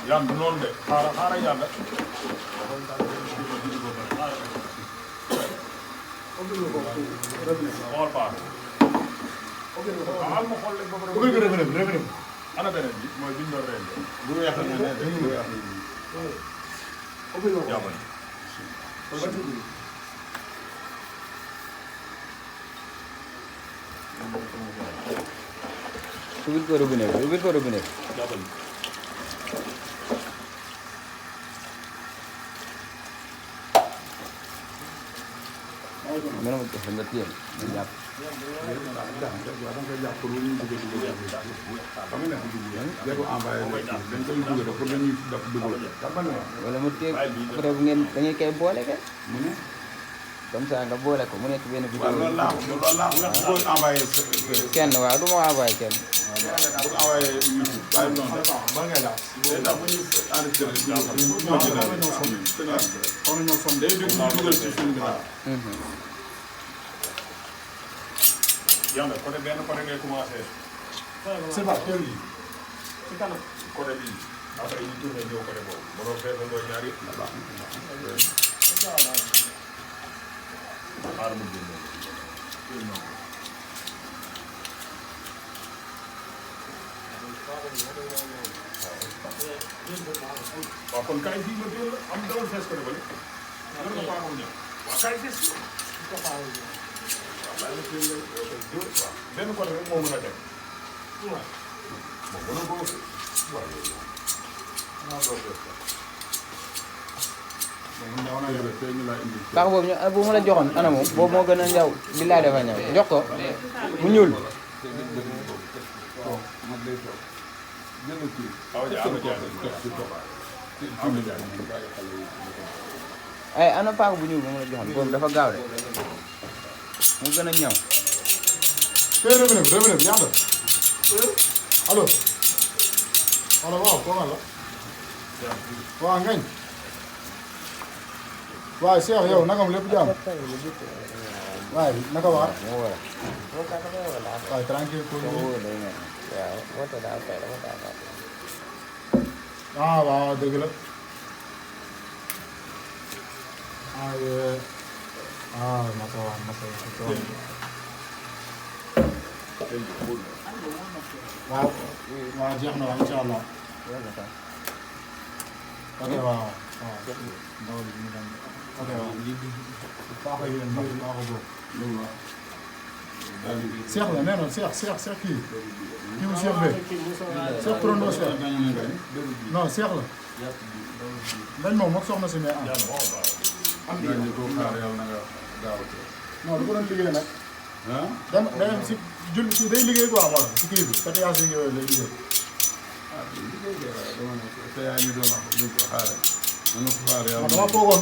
Yan du noonu de xaaral yàlla. xool paas. xaaral ma xool leen ba pare. ana beneen bi mooy biñ doon reen. bu weex la ne de bu weex la. jàppale. ubbil ko robinet bi ubbil ko robinet bi. jàppale. mën na ma jox nga téye nga jàpp. wala mu téye après bu ngeen da ngeen koy boole kay. comme ça nga boole ko mu nekk benn vidéo. waaw loolu laa ko envoyé kenn waaw du ma envoyé kenn. bu ko envoyé YouTube waaye noonu rek ba ngay daal ndax bu ñu enregistré day dugg ñu dugal ci film bi daal. yàlla côté benn côté ngay commencé. c'est pas kër yi. côté bii après ñu tourné ñëw côté boobu mënoo feesandoo ñaari yëpp. xaaral ma génne. waaw kon kaay fii ma jël am dawul fees côté bële. nga paagul ñëw waaw kaay fees si. benn côté rek moo mën a dem. waaw moo mën a bokk. waaw yooyu baax boobu ñu bu ma la joxoon ana moom boobu moo gën a ñaw billaay dafa ñaw jox ko mu ñuul. ay ana paak bu ñuul bu ma la joxoon boobu dafa gaaw de mu gën a ñaw. tey revenez bi yàlla. allo. allo waaw kooku la. waaw ngañ. waaw Cheikh yow naka lépp jàmm. waaye naka waa. waaye tranquille pour waaw dëgg la. masa waaw waaw jeex na waaw incha allah. ok waaw ok waaw. baaxul yéen baaxul boobu. Cheikh la nee na Cheikh kii mu Cheikh bee. Cheikh turandoo Cheikh. non Cheikh la. dañ moom moom soxna si ne am. am na non du ko doon liggéey nag. dem si jul si day liggéey quoi moo tax si kii bi pétéage yi yooyu lay liggéey. liggéey kay waaye dama ne ko te yaa ñu doon wax duñ ko xaare. dama foogoon.